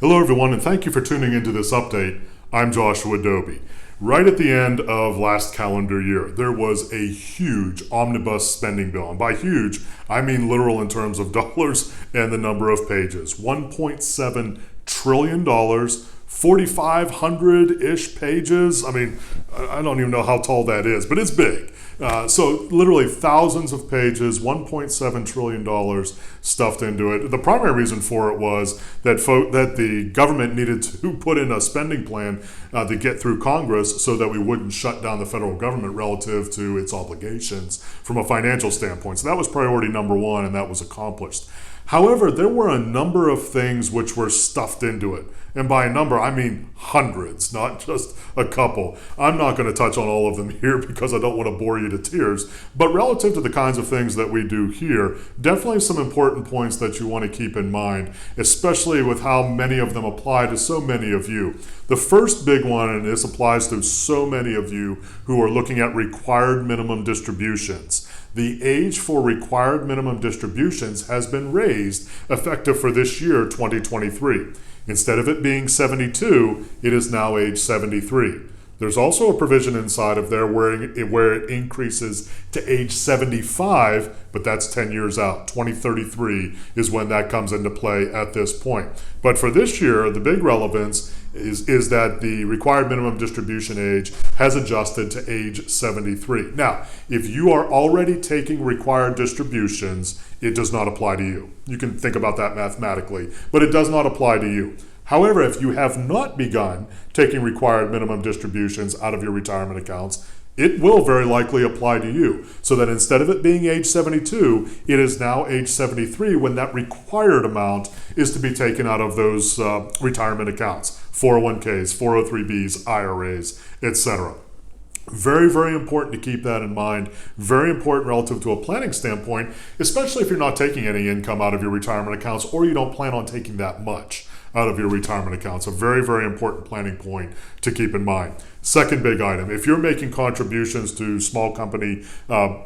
Hello everyone, and thank you for tuning into this update. I'm Joshua Dobi. Right at the end of last calendar year, there was a huge omnibus spending bill. And by huge, I mean literal in terms of dollars and the number of pages. $1.7 trillion, 4,500-ish pages. I mean, I don't even know how tall that is, but it's big. So literally thousands of pages, $1.7 trillion stuffed into it. The primary reason for it was that the government needed to put in a spending plan to get through Congress so that we wouldn't shut down the federal government relative to its obligations from a financial standpoint. So that was priority number one, and that was accomplished. However, there were a number of things which were stuffed into it. And by a number, I mean hundreds, not just a couple. I'm not going to touch on all of them here because I don't want to bore you to tears. But relative to the kinds of things that we do here, definitely some important points that you want to keep in mind, especially with how many of them apply to so many of you. The first big one, and this applies to so many of you who are looking at required minimum distributions. The age for required minimum distributions has been raised effective for this year, 2023. Instead of it being 72, it is now age 73. There's also a provision inside of there where it increases to age 75, but that's 10 years out. 2033 is when that comes into play at this point. But for this year, the big relevance is that the required minimum distribution age has adjusted to age 73. Now, if you are already taking required distributions, it does not apply to you. You can think about that mathematically, but it does not apply to you. However, if you have not begun taking required minimum distributions out of your retirement accounts, it will very likely apply to you. So that instead of it being age 72, it is now age 73 when that required amount is to be taken out of those retirement accounts, 401ks, 403bs, IRAs, etc. Very, very important to keep that in mind. Very important relative to a planning standpoint, especially if you're not taking any income out of your retirement accounts or you don't plan on taking that much out of your retirement accounts. A very, very important planning point to keep in mind. Second big item, if you're making contributions to small company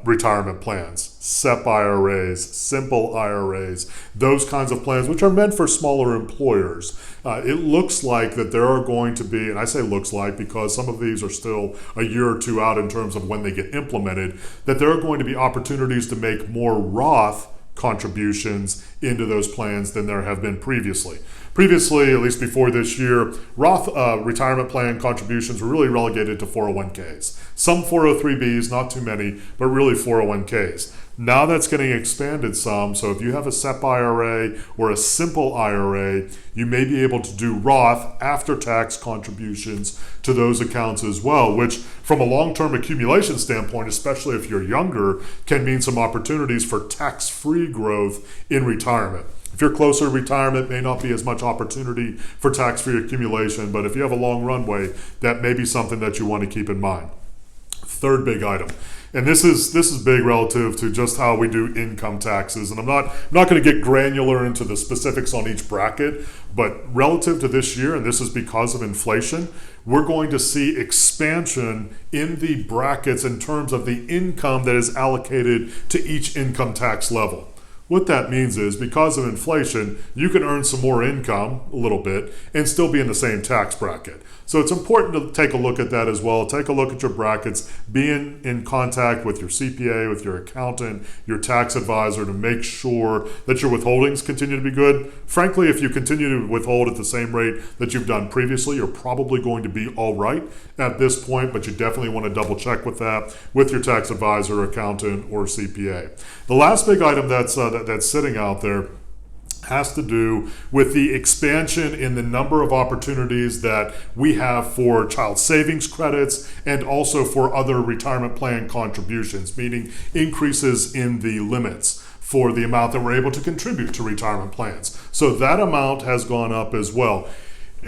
retirement plans, SEP IRAs, simple IRAs, those kinds of plans, which are meant for smaller employers, it looks like that there are going to be, and I say looks like because some of these are still a year or two out in terms of when they get implemented, that there are going to be opportunities to make more Roth contributions into those plans than there have been previously. Previously, at least before this year, Roth retirement plan contributions were really relegated to 401ks. Some 403bs, not too many, but really 401ks. Now that's getting expanded some, so if you have a SEP IRA or a simple IRA, you may be able to do Roth after-tax contributions to those accounts as well, which from a long-term accumulation standpoint, especially if you're younger, can mean some opportunities for tax-free growth in retirement. If you're closer to retirement, may not be as much opportunity for tax-free accumulation, but if you have a long runway, that may be something that you want to keep in mind. Third big item, and this is big relative to just how we do income taxes, and I'm not going to get granular into the specifics on each bracket, but relative to this year, and this is because of inflation, we're going to see expansion in the brackets in terms of the income that is allocated to each income tax level. What that means is because of inflation, you can earn some more income, a little bit, and still be in the same tax bracket. So it's important to take a look at that as well. Take a look at your brackets, be in contact with your CPA, with your accountant, your tax advisor to make sure that your withholdings continue to be good. Frankly, if you continue to withhold at the same rate that you've done previously, you're probably going to be all right at this point, but you definitely want to double check with that with your tax advisor, accountant, or CPA. The last big item that's sitting out there has to do with the expansion in the number of opportunities that we have for child savings credits and also for other retirement plan contributions, meaning increases in the limits for the amount that we're able to contribute to retirement plans. So that amount has gone up as well.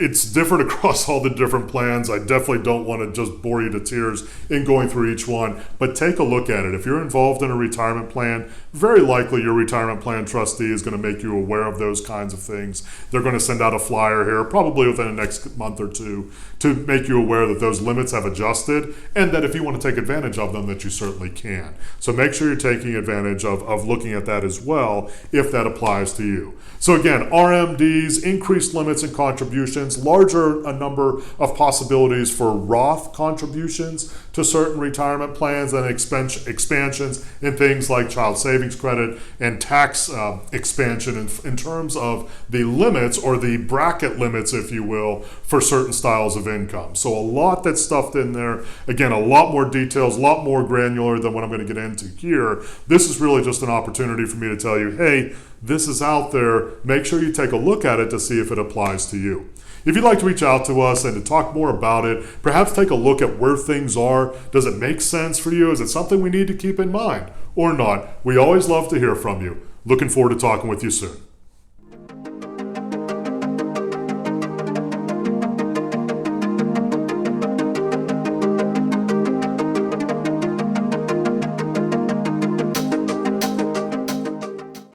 it's different across all the different plans. I definitely don't want to just bore you to tears in going through each one, but take a look at it. If you're involved in a retirement plan, very likely your retirement plan trustee is going to make you aware of those kinds of things. They're going to send out a flyer here, probably within the next month or two, to make you aware that those limits have adjusted, and that if you want to take advantage of them, that you certainly can. So make sure you're taking advantage of looking at that as well, if that applies to you. So again, RMDs, increased limits and contributions, larger a number of possibilities for Roth contributions to certain retirement plans, and expansions in things like child savings credit and tax expansion in terms of the limits, or the bracket limits, if you will, for certain styles of income. So a lot that's stuffed in there. Again, a lot more details, a lot more granular than what I'm going to get into here. This is really just an opportunity for me to tell you, hey, this is out there. Make sure you take a look at it to see if it applies to you. If you'd like to reach out to us and to talk more about it, perhaps take a look at where things are. Does it make sense for you? Is it something we need to keep in mind or not? We always love to hear from you. Looking forward to talking with you soon.